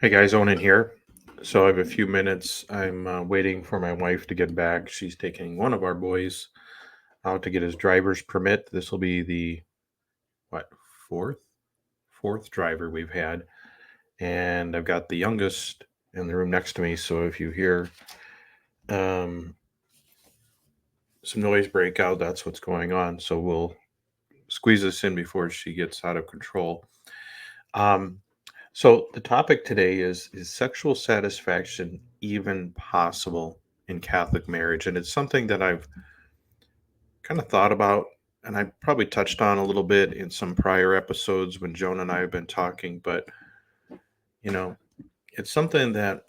Hey guys, Owen here. So I have a few minutes. I'm waiting for my wife to get back. She's taking one of our boys out to get his driver's permit. This will be the what fourth fourth driver we've had, and I've got the youngest in the room next to me. So if you hear um, some noise break out, that's what's going on. So we'll squeeze this in before she gets out of control. Um, so the topic today is sexual satisfaction even possible in Catholic marriage? And it's something that I've kind of thought about, and I probably touched on a little bit in some prior episodes when Joan and I have been talking, but you know, it's something that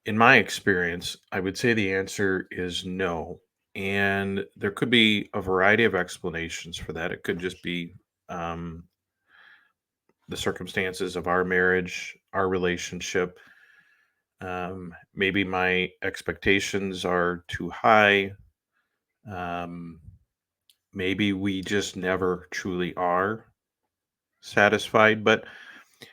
in my experience, I would say the answer is no. And there could be a variety of explanations for that. It could just be um, the circumstances of our marriage, our relationship. Maybe my expectations are too high. Um, Maybe we just never truly are satisfied. But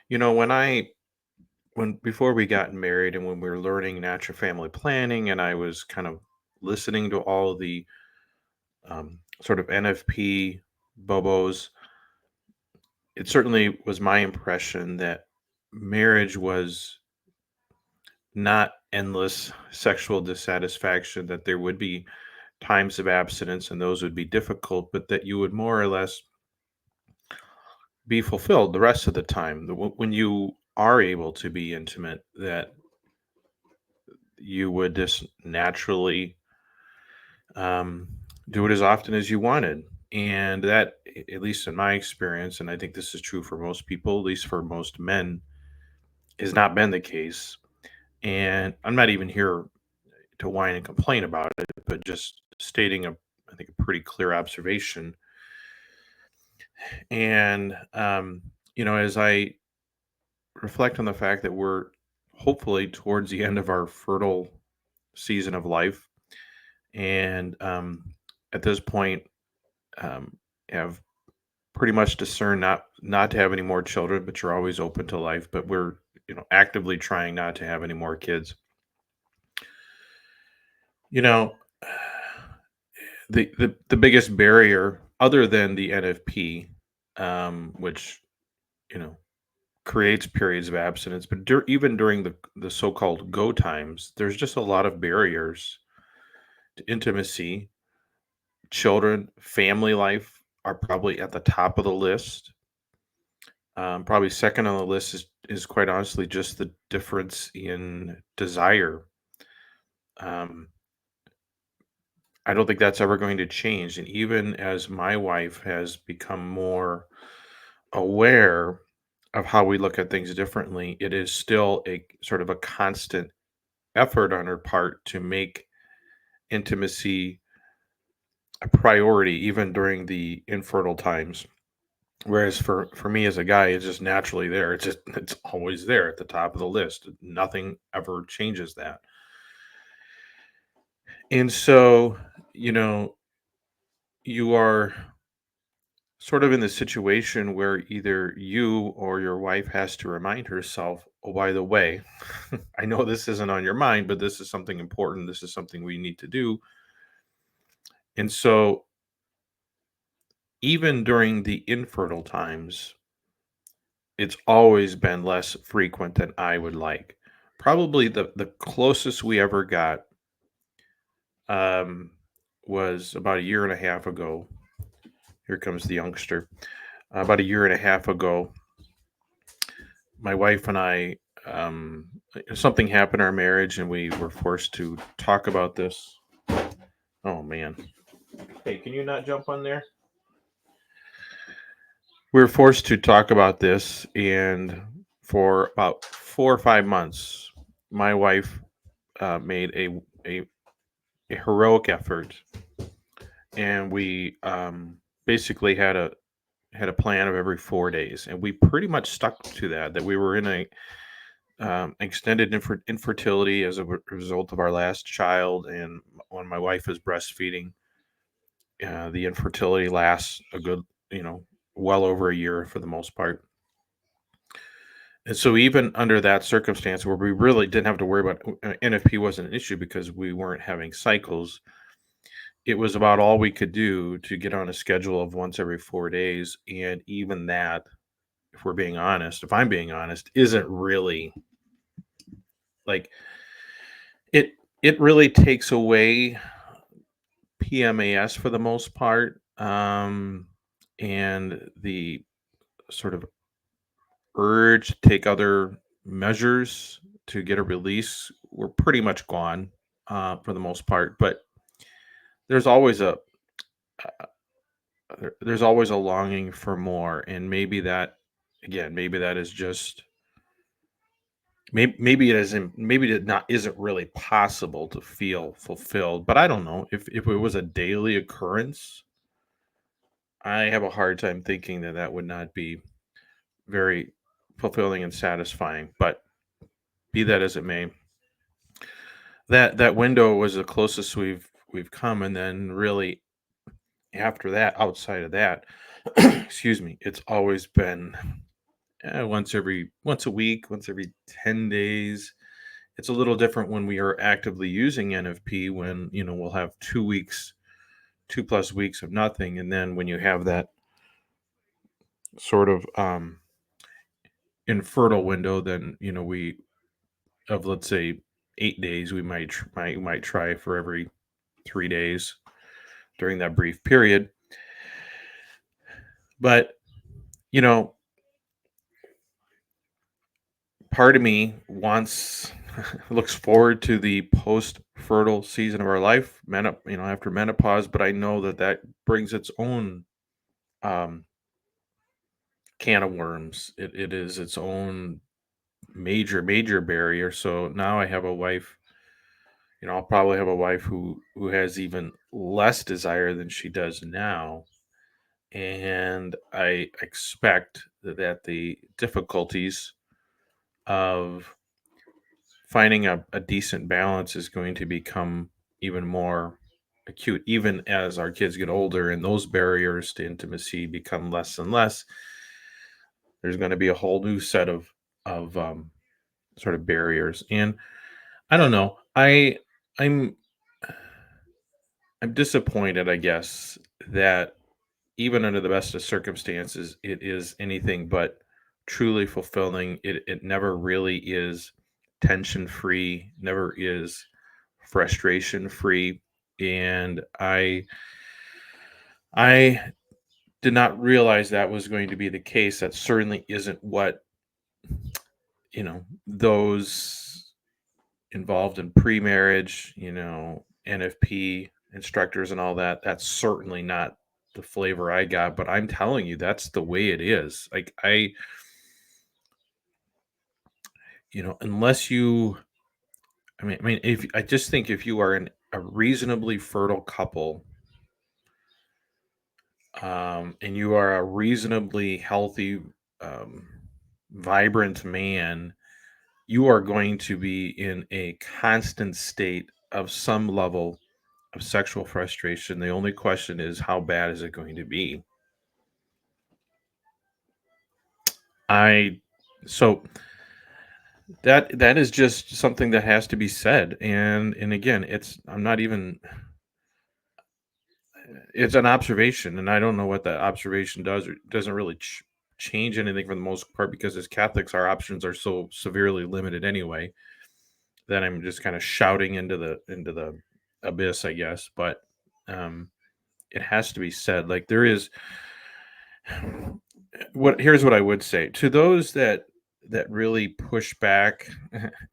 when before we got married and when we were learning natural family planning, and I was kind of listening to all of the sort of NFP bobos, it certainly was my impression that marriage was not endless sexual dissatisfaction, that there would be times of abstinence and those would be difficult, but that you would more or less be fulfilled the rest of the time. When you are able to be intimate, that you would just naturally um, do it as often as you wanted. And that, at least in my experience, and I think this is true for most people, at least for most men, has not been the case. And I'm not even here to whine and complain about it, but just stating I think, a pretty clear observation. And, as I reflect on the fact that we're hopefully towards the end of our fertile season of life, and at this point, um, have pretty much discerned not to have any more children, but you're always open to life. But we're actively trying not to have any more kids. You know, the biggest barrier, other than the NFP, which you know creates periods of abstinence, but even during the so-called go times, there's just a lot of barriers to intimacy. Children, family life are probably at the top of the list. Probably second on the list is quite honestly just the difference in desire. Um, I don't think that's ever going to change. And even as my wife has become more aware of how we look at things differently, it is still a sort of a constant effort on her part to make intimacy a priority, even during the infertile times. Whereas for me as a guy, it's just naturally there. It's always there at the top of the list. Nothing ever changes that. And so, you know, you are sort of in the situation where either you or your wife has to remind herself, oh, by the way, I know this isn't on your mind, but this is something important. This is something we need to do. And so, even during the infertile times, it's always been less frequent than I would like. Probably the closest we ever got um, was about a year and a half ago. Here comes the youngster. About a year and a half ago, my wife and I, something happened in our marriage, and we were forced to talk about this. Oh man! Hey, can you not jump on there? We were forced to talk about this, and for about 4 or 5 months, my wife made a heroic effort, and we basically had a plan of every 4 days, and we pretty much stuck to that. That we were in a extended infertility as a result of our last child, and when my wife is breastfeeding, the infertility lasts a good, well over a year for the most part. And so even under that circumstance where we really didn't have to worry about NFP wasn't an issue because we weren't having cycles, it was about all we could do to get on a schedule of once every 4 days, and even that, if I'm being honest, isn't really like it it really takes away PMAS for the most part, and the sort of urge to take other measures to get a release were pretty much gone, for the most part, but there's always a there's always a longing for more, and maybe that again, maybe that is just maybe it isn't maybe it not isn't really possible to feel fulfilled, but I don't know. If it was a daily occurrence, I have a hard time thinking that that would not be very fulfilling and satisfying, but be that as it may, that window was the closest we've come, and then really after that, outside of that, excuse me, it's always been once a week, once every 10 days. It's a little different when we are actively using NFP when, we'll have 2 weeks, 2 plus weeks of nothing. And then when you have that sort of infertile window, then, of let's say 8 days, we might try for every 3 days during that brief period. But, you know, part of me wants looks forward to the post fertile season of our life, after menopause. But I know that that brings its own um, can of worms. It is its own major barrier. So now I have a wife. I'll probably have a wife who has even less desire than she does now, and I expect that the difficulties of finding a decent balance is going to become even more acute, even as our kids get older and those barriers to intimacy become less and less. There's going to be a whole new set of sort of barriers, and I don't know. I'm I'm disappointed, I guess, that even under the best of circumstances, it is anything but truly fulfilling. It never really is tension free, never is frustration free. And I did not realize that was going to be the case. That certainly isn't what, those involved in pre-marriage, NFP instructors and all that. That's certainly not the flavor I got, but I'm telling you, that's the way it is. Like unless you, if I just think if you are a reasonably fertile couple, and you are a reasonably healthy, um, vibrant man, you are going to be in a constant state of some level of sexual frustration. The only question is how bad is it going to be? I so that is just something that has to be said. And again, I'm not even it's an observation, and I don't know what that observation does or doesn't really change anything for the most part, because as Catholics our options are so severely limited anyway that I'm just kind of shouting into the abyss, I guess. But um it has to be said, like there is what here's what I would say to those that really push back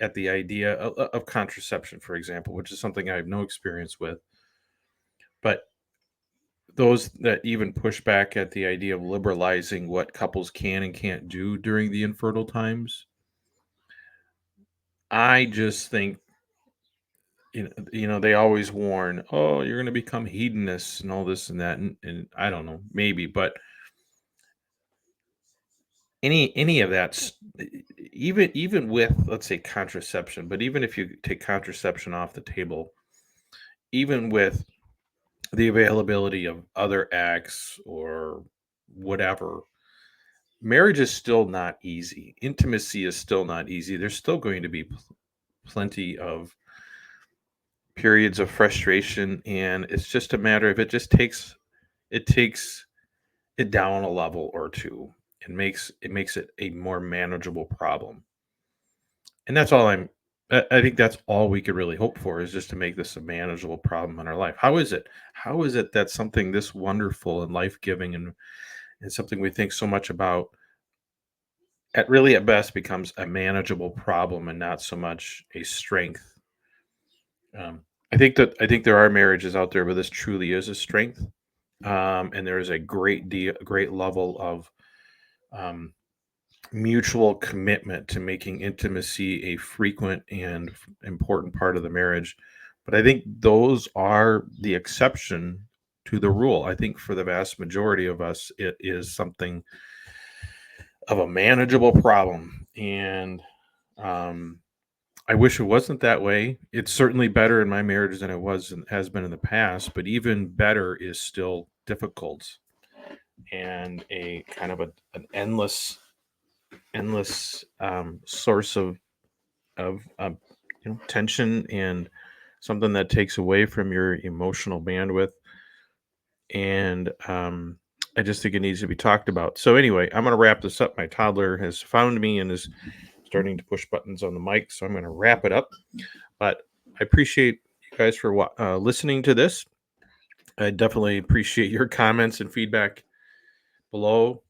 at the idea of contraception, for example, which is something I have no experience with. But those that even push back at the idea of liberalizing what couples can and can't do during the infertile times, I just think, they always warn, oh, you're going to become hedonists and all this and that, and I don't know, maybe, but any of that, even with, let's say, contraception, but even if you take contraception off the table, even with the availability of other acts or whatever, marriage is still not easy. Intimacy is still not easy. There's still going to be plenty of periods of frustration, and it's just a matter of it takes it down a level or two and makes it a more manageable problem. And that's all I think that's all we could really hope for, is just to make this a manageable problem in our life. How is it that something this wonderful and life-giving and something we think so much about at best becomes a manageable problem and not so much a strength? I think there are marriages out there where this truly is a strength, and there is a great level of um, mutual commitment to making intimacy a frequent and important part of the marriage. But I think those are the exception to the rule. I think for the vast majority of us, it is something of a manageable problem, and um, I wish it wasn't that way. It's certainly better in my marriage than it was and has been in the past, but even better is still difficult and a kind of an endless source of tension, and something that takes away from your emotional bandwidth. And I just think it needs to be talked about. So anyway, I'm going to wrap this up. My toddler has found me and is starting to push buttons on the mic, so I'm going to wrap it up. But I appreciate you guys for listening to this. I definitely appreciate your comments and feedback below,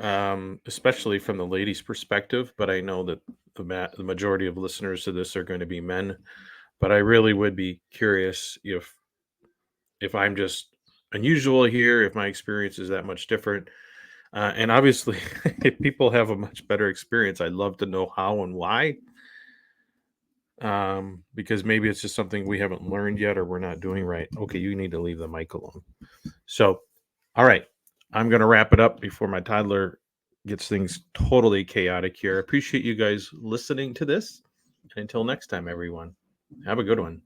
especially from the ladies' perspective. But I know that the majority of listeners to this are going to be men. But I really would be curious if I'm just unusual here, if my experience is that much different. And obviously, if people have a much better experience, I'd love to know how and why. Because maybe it's just something we haven't learned yet or we're not doing right. Okay, you need to leave the mic alone. So, all right, I'm going to wrap it up before my toddler gets things totally chaotic here. I appreciate you guys listening to this. And until next time, everyone, have a good one.